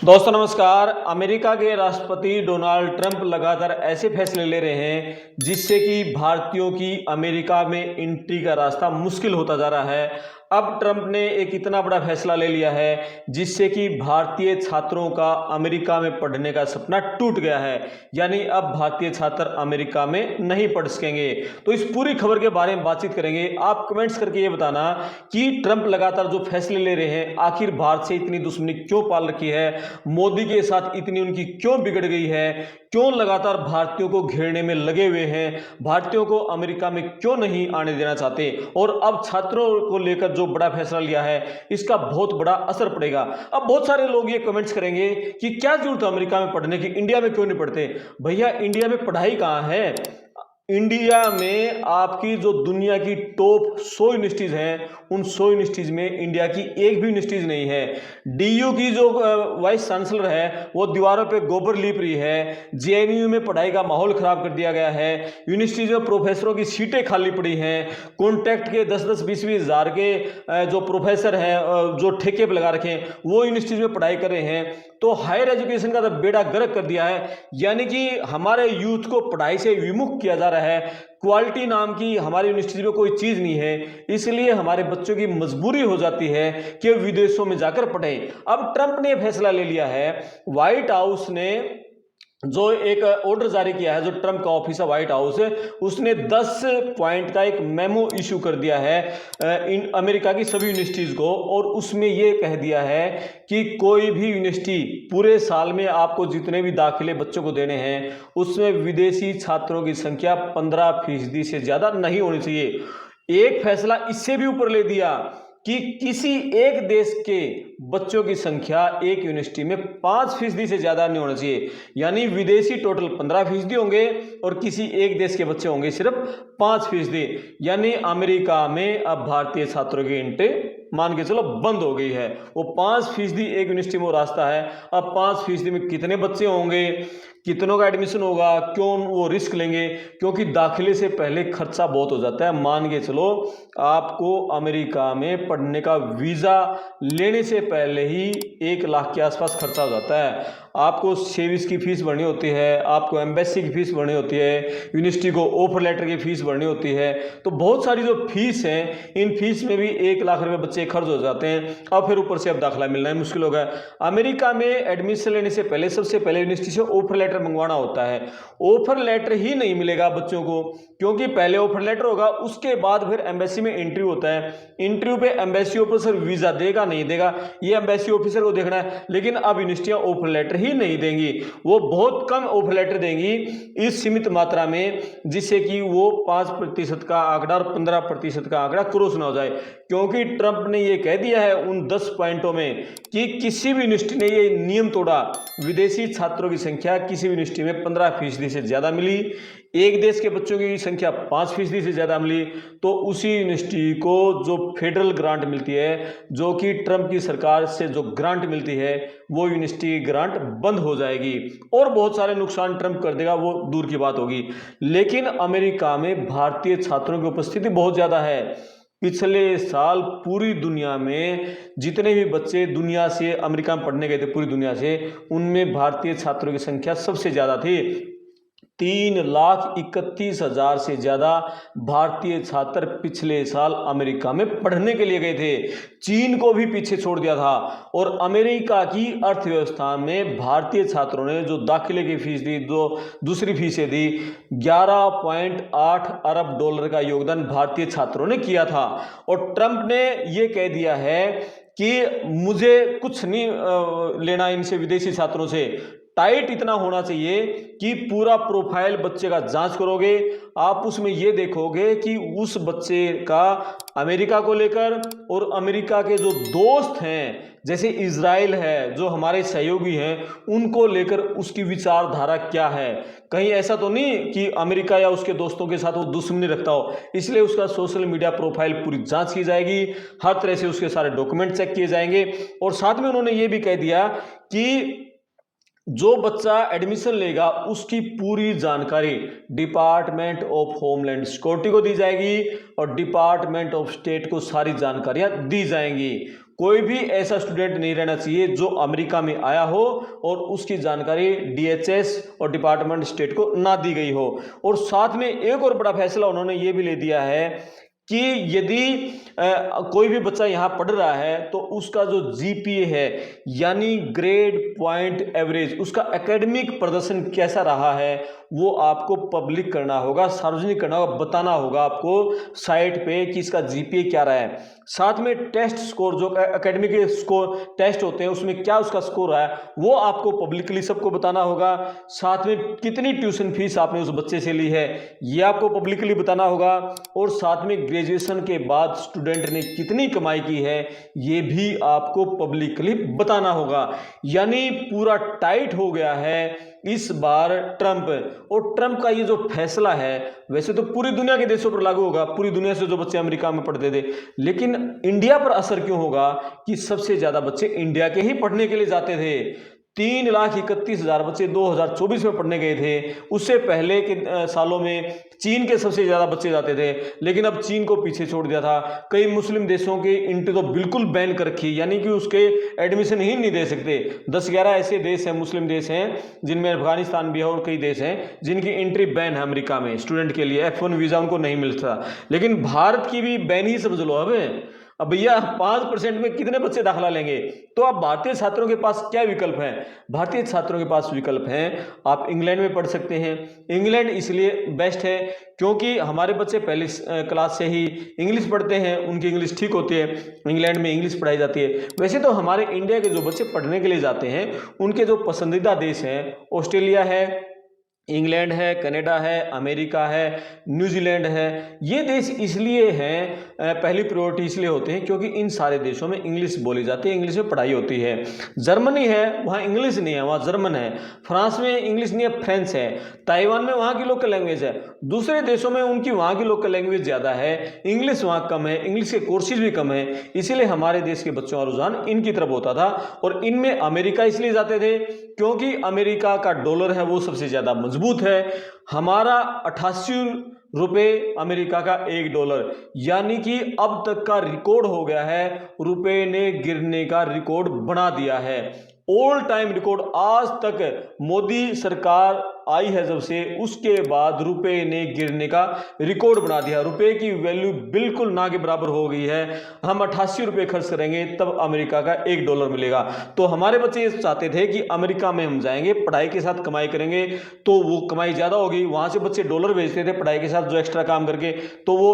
दोस्तों नमस्कार। अमेरिका के राष्ट्रपति डोनाल्ड ट्रंप लगातार ऐसे फैसले ले रहे हैं जिससे कि भारतीयों की अमेरिका में एंट्री का रास्ता मुश्किल होता जा रहा है। अब ट्रंप ने एक इतना बड़ा फैसला ले लिया है जिससे कि भारतीय छात्रों का अमेरिका में पढ़ने का सपना टूट गया है, यानी अब भारतीय छात्र अमेरिका में नहीं पढ़ सकेंगे। तो इस पूरी खबर के बारे में बातचीत करेंगे। आप कमेंट्स करके ये बताना कि ट्रंप लगातार जो फैसले ले रहे हैं आखिर भारत से इतनी दुश्मनी क्यों पाल रखी है, मोदी के साथ इतनी उनकी क्यों बिगड़ गई है, क्यों लगातार भारतीयों को घेरने में लगे हुए हैं, भारतीयों को अमेरिका में क्यों नहीं आने देना चाहते, और अब छात्रों को लेकर जो बड़ा फैसला लिया है इसका बहुत बड़ा असर पड़ेगा। अब बहुत सारे लोग ये कमेंट्स करेंगे कि क्या जरूरत है अमेरिका में पढ़ने की, इंडिया में क्यों नहीं पढ़ते। भैया इंडिया में पढ़ाई कहाँ है। इंडिया में आपकी जो दुनिया की टॉप 100 यूनिवर्सिटीज हैं उन 100 यूनिवर्सिटीज में इंडिया की एक भी यूनिवर्सिटीज नहीं है। डीयू की जो वाइस चांसलर है वो दीवारों पे गोबर लीप रही है। जेएनयू में पढ़ाई का माहौल खराब कर दिया गया है। यूनिवर्सिटीज में प्रोफेसरों की सीटें खाली पड़ी हैं। कॉन्ट्रैक्ट के 10-10, 20-20 हज़ार के जो प्रोफेसर हैं जो ठेके पर लगा रखे हैं वो यूनिवर्सिटीज में पढ़ाई कर रहे हैं। तो हायर एजुकेशन का तो बेड़ा गर्क कर दिया है, यानी कि हमारे यूथ को पढ़ाई से विमुख किया जा रहा है। क्वालिटी नाम की हमारी यूनिवर्सिटी में कोई चीज नहीं है, इसलिए हमारे बच्चों की मजबूरी हो जाती है कि विदेशों में जाकर पढ़ें। अब ट्रंप ने फैसला ले लिया है, व्हाइट हाउस ने जो एक ऑर्डर जारी किया है, जो ट्रंप का ऑफिस है व्हाइट हाउस, उसने 10 पॉइंट का एक मेमो इशू कर दिया है इन अमेरिका की सभी यूनिवर्सिटीज को, और उसमें यह कह दिया है कि कोई भी यूनिवर्सिटी पूरे साल में आपको जितने भी दाखिले बच्चों को देने हैं उसमें विदेशी छात्रों की संख्या 15% से ज्यादा नहीं होनी चाहिए। एक फैसला इससे भी ऊपर ले दिया कि किसी एक देश के बच्चों की संख्या एक यूनिवर्सिटी में 5% से ज्यादा नहीं होना चाहिए, यानी विदेशी टोटल 15% होंगे और किसी एक देश के बच्चे होंगे सिर्फ 5%। यानी अमेरिका में अब भारतीय छात्रों की एंट्री मान के चलो बंद हो गई है। वो 5% एक यूनिवर्सिटी में रास्ता है। अब 5% में कितने बच्चे होंगे, कितनों का एडमिशन होगा, क्यों वो रिस्क लेंगे, क्योंकि दाखिले से पहले खर्चा बहुत हो जाता है। मान के चलो आपको अमेरिका में पढ़ने का वीजा लेने से पहले ही 1 लाख के आसपास खर्चा हो जाता है। आपको सेविस की फीस भरनी होती है, आपको एम्बेसी की फीस भरनी होती है, यूनिवर्सिटी को ऑफर लेटर की फीस भरनी होती है। तो बहुत सारी जो फीस है इन फीस में भी 1 लाख रुपए बच्चे खर्च हो जाते हैं। अब फिर ऊपर से अब दाखिला मिलना है मुश्किल हो गया। अमेरिका में एडमिशन लेने से पहले सबसे पहले यूनिवर्सिटी से ऑफर लेटर मंगवाना होता है। ऑफर लेटर ही नहीं मिलेगा बच्चों को, क्योंकि पहले ऑफर लेटर होगा उसके बाद फिर एम्बेसी में इंटरव्यू होता है। इंटरव्यू पे एम्बेसी ऑफिसर वीजा देगा नहीं देगा ये एम्बेसी ऑफिसर को देखना है। लेकिन अब यूनिवर्सिटियां ऑफर लेटर ही नहीं देंगी, वो बहुत कम ऑफर लेटर देंगी इस सीमित मात्रा में, जिससे कि वो 5% का आंकड़ा और 15% का आंकड़ा क्रॉस ना हो जाए। क्योंकि ट्रंप ने ये कह दिया है उन 10 पॉइंटों में कि किसी भी यूनिवर्सिटी ने ये नियम तोड़ा, विदेशी छात्रों की संख्या किसी भी यूनिवर्सिटी में 15% से ज्यादा मिली, एक देश के बच्चों की संख्या 5% से ज्यादा मिली, तो उसी यूनिवर्सिटी को जो फेडरल ग्रांट मिलती है, जो कि ट्रंप की सरकार से जो ग्रांट मिलती है, वो यूनिवर्सिटी ग्रांट बंद हो जाएगी और बहुत सारे नुकसान ट्रंप कर देगा, वो दूर की बात होगी। लेकिन अमेरिका में भारतीय छात्रों की उपस्थिति बहुत ज्यादा है। पिछले साल पूरी दुनिया में जितने भी बच्चे दुनिया से अमेरिका में पढ़ने गए थे पूरी दुनिया से, उनमें भारतीय छात्रों की संख्या सबसे ज्यादा थी। 3,31,000 से ज्यादा भारतीय छात्र पिछले साल अमेरिका में पढ़ने के लिए गए थे। चीन को भी पीछे छोड़ दिया था। और अमेरिका की अर्थव्यवस्था में भारतीय छात्रों ने जो दाखिले की फीस दी, जो दूसरी फीसें दी, 11.8 अरब डॉलर का योगदान भारतीय छात्रों ने किया था। और ट्रंप ने यह कह दिया है कि मुझे कुछ नहीं लेना इनसे, विदेशी छात्रों से। टाइट इतना होना चाहिए कि पूरा प्रोफाइल बच्चे का जांच करोगे, आप उसमें यह देखोगे कि उस बच्चे का अमेरिका को लेकर और अमेरिका के जो दोस्त हैं जैसे इजराइल है, जो हमारे सहयोगी हैं, उनको लेकर उसकी विचारधारा क्या है। कहीं ऐसा तो नहीं कि अमेरिका या उसके दोस्तों के साथ वो दुश्मनी रखता हो, इसलिए उसका सोशल मीडिया प्रोफाइल पूरी जांच की जाएगी, हर तरह से उसके सारे डॉक्यूमेंट चेक किए जाएंगे। और साथ में उन्होंने ये भी कह दिया कि जो बच्चा एडमिशन लेगा उसकी पूरी जानकारी डिपार्टमेंट ऑफ होमलैंड सिक्योरिटी को दी जाएगी और डिपार्टमेंट ऑफ स्टेट को सारी जानकारियां दी जाएंगी। कोई भी ऐसा स्टूडेंट नहीं रहना चाहिए जो अमेरिका में आया हो और उसकी जानकारी DHS और डिपार्टमेंट स्टेट को ना दी गई हो। और साथ में एक और बड़ा फैसला उन्होंने ये भी ले दिया है कि यदि कोई भी बच्चा यहाँ पढ़ रहा है तो उसका जो GPA है यानी ग्रेड पॉइंट एवरेज, उसका एकेडमिक प्रदर्शन कैसा रहा है वो आपको पब्लिक करना होगा, सार्वजनिक करना होगा, बताना होगा आपको साइट पे कि इसका GPA क्या रहा है। साथ में टेस्ट स्कोर, जो एकेडमिक स्कोर टेस्ट होते हैं उसमें क्या उसका स्कोर है वो आपको पब्लिकली सबको बताना होगा। साथ में कितनी ट्यूशन फीस आपने उस बच्चे से ली है ये आपको पब्लिकली बताना होगा। और साथ में ग्रेजुएशन के बाद स्टूडेंट ने कितनी कमाई की है ये भी आपको पब्लिकली बताना होगा। यानी पूरा टाइट हो गया है इस बार ट्रंप। और ट्रंप का ये जो फैसला है वैसे तो पूरी दुनिया के देशों पर लागू होगा, पूरी दुनिया से जो बच्चे अमेरिका में पढ़ते थे, लेकिन इंडिया पर असर क्यों होगा कि सबसे ज्यादा बच्चे इंडिया के ही पढ़ने के लिए जाते थे। 3,31,000 बच्चे 2024 में पढ़ने गए थे। उससे पहले के सालों में चीन के सबसे ज्यादा बच्चे जाते थे, लेकिन अब चीन को पीछे छोड़ दिया था। कई मुस्लिम देशों की एंट्री तो बिल्कुल बैन कर रखी, यानी कि उसके एडमिशन ही नहीं दे सकते। 10-11 ऐसे देश हैं, मुस्लिम देश हैं, जिनमें अफगानिस्तान भी है और कई देश हैं जिनकी एंट्री बैन है अमेरिका में स्टूडेंट के लिए। F1 वीजा उनको नहीं मिलता, लेकिन भारत की भी बैन ही समझ लो। अब भैया 5% में कितने बच्चे दाखिला लेंगे? तो अब भारतीय छात्रों के पास क्या विकल्प है? भारतीय छात्रों के पास विकल्प हैं, आप इंग्लैंड में पढ़ सकते हैं। इंग्लैंड इसलिए बेस्ट है क्योंकि हमारे बच्चे पहली क्लास से ही इंग्लिश पढ़ते हैं, उनकी इंग्लिश ठीक होती है, इंग्लैंड में इंग्लिश पढ़ाई जाती है। वैसे तो हमारे इंडिया के जो बच्चे पढ़ने के लिए जाते हैं उनके जो पसंदीदा देश हैं ऑस्ट्रेलिया है, इंग्लैंड है, कनाडा है, अमेरिका है, न्यूजीलैंड है। ये देश इसलिए हैं, पहली प्रायोरिटी इसलिए होते हैं क्योंकि इन सारे देशों में इंग्लिश बोली जाती है, इंग्लिश में पढ़ाई होती है। जर्मनी है, वहाँ इंग्लिश नहीं है, वहाँ जर्मन है। फ्रांस में इंग्लिश नहीं है, फ्रेंच है। ताइवान में वहाँ की लोकल लैंग्वेज है। दूसरे देशों में उनकी वहाँ की लोकल लैंग्वेज ज़्यादा है, इंग्लिश वहाँ कम है, इंग्लिश के कोर्सेज भी कम है। इसीलिए हमारे देश के बच्चों का रुझान इनकी तरफ होता था। और इनमें अमेरिका इसलिए जाते थे क्योंकि अमेरिका का डॉलर है वो सबसे ज़्यादा मजबूत है। हमारा 88 रुपए अमेरिका का $1, यानी कि अब तक का रिकॉर्ड हो गया है, रुपए ने गिरने का रिकॉर्ड बना दिया है। ऑल टाइम रिकॉर्ड आज तक मोदी सरकार आई है जब से, उसके बाद रुपए ने गिरने का रिकॉर्ड बना दिया। रुपए की वैल्यू बिल्कुल ना के बराबर हो गई है। हम 88 रुपए खर्च करेंगे तब अमेरिका का $1 मिलेगा। तो हमारे बच्चे ये चाहते थे कि अमेरिका में हम जाएंगे, पढ़ाई के साथ कमाई करेंगे तो वो कमाई ज्यादा होगी। वहां से बच्चे डॉलर भेजते थे पढ़ाई के साथ जो एक्स्ट्रा काम करके, तो वो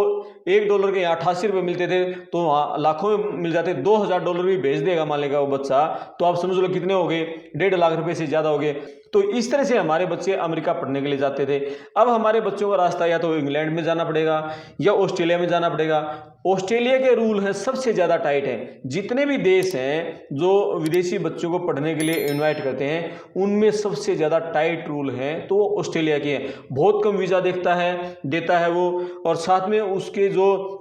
$1 के 88 रुपए मिलते थे तो वहाँ लाखों में मिल जाते। $2,000 भी भेज देगा मान लेगा वो बच्चा, तो आप समझ लो कितने हो गए, 1.5 लाख रुपए से ज्यादा हो गए। तो इस तरह से हमारे बच्चे अमेरिका पढ़ने के लिए जाते थे। अब हमारे बच्चों का रास्ता या तो इंग्लैंड में जाना पड़ेगा या ऑस्ट्रेलिया में जाना पड़ेगा। ऑस्ट्रेलिया के रूल हैं सबसे ज़्यादा टाइट है। जितने भी देश हैं जो विदेशी बच्चों को पढ़ने के लिए इनवाइट करते हैं उनमें सबसे ज़्यादा टाइट रूल हैं तो वो ऑस्ट्रेलिया के हैं। बहुत कम वीज़ा देता है वो, और साथ में उसके जो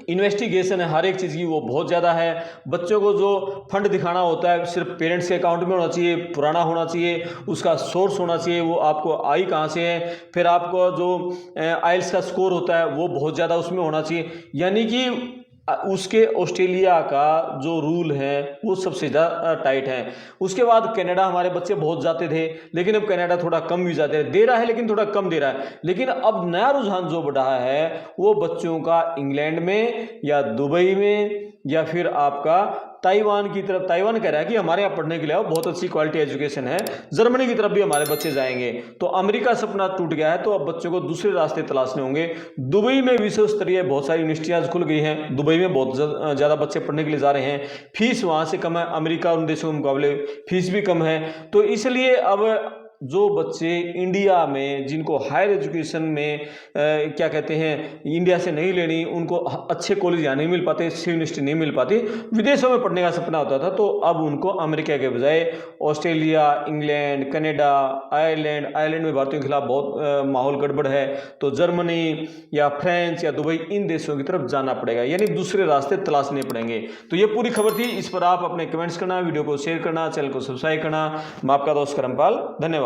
इन्वेस्टिगेशन है हर एक चीज़ की वो बहुत ज़्यादा है। बच्चों को जो फंड दिखाना होता है सिर्फ पेरेंट्स के अकाउंट में होना चाहिए, पुराना होना चाहिए, उसका सोर्स होना चाहिए, वो आपको आई कहाँ से है। फिर आपको जो आइल्स का स्कोर होता है वो बहुत ज़्यादा उसमें होना चाहिए। यानी कि उसके ऑस्ट्रेलिया का जो रूल है वो सबसे ज़्यादा टाइट है। उसके बाद कनाडा हमारे बच्चे बहुत जाते थे, लेकिन अब कनाडा थोड़ा कम वीज़ा दे रहा है, लेकिन थोड़ा कम दे रहा है। लेकिन अब नया रुझान जो बढ़ा है वो बच्चों का इंग्लैंड में या दुबई में या फिर आपका ताइवान की तरफ। ताइवान कह रहा है कि हमारे यहाँ पढ़ने के लिए आओ, बहुत अच्छी क्वालिटी एजुकेशन है। जर्मनी की तरफ भी हमारे बच्चे जाएंगे। तो अमेरिका सपना टूट गया है, तो अब बच्चों को दूसरे रास्ते तलाशने होंगे। दुबई में विश्व स्तरीय बहुत सारी यूनिवर्सिटियाँ खुल गई हैं। दुबई में बहुत ज़्यादा बच्चे पढ़ने के लिए जा रहे हैं। फीस वहाँ से कम है, अमेरिका उन देशों के मुकाबले फीस भी कम है। तो इसलिए अब जो बच्चे इंडिया में जिनको हायर एजुकेशन में क्या कहते हैं इंडिया से नहीं लेनी, उनको अच्छे कॉलेज यहाँ नहीं मिल पाते, अच्छी यूनिवर्सिटी नहीं मिल पाती, विदेशों में पढ़ने का सपना होता था, तो अब उनको अमेरिका के बजाय ऑस्ट्रेलिया, इंग्लैंड, कनाडा, आयरलैंड में भारतीयों के खिलाफ बहुत माहौल गड़बड़ है, तो जर्मनी या फ्रांस या दुबई इन देशों की तरफ जाना पड़ेगा, यानी दूसरे रास्ते तलाशने पड़ेंगे। तो ये पूरी खबर थी। इस पर आप अपने कमेंट्स करना, वीडियो को शेयर करना, चैनल को सब्सक्राइब करना। मैं आपका दोस्त करमपाल, धन्यवाद।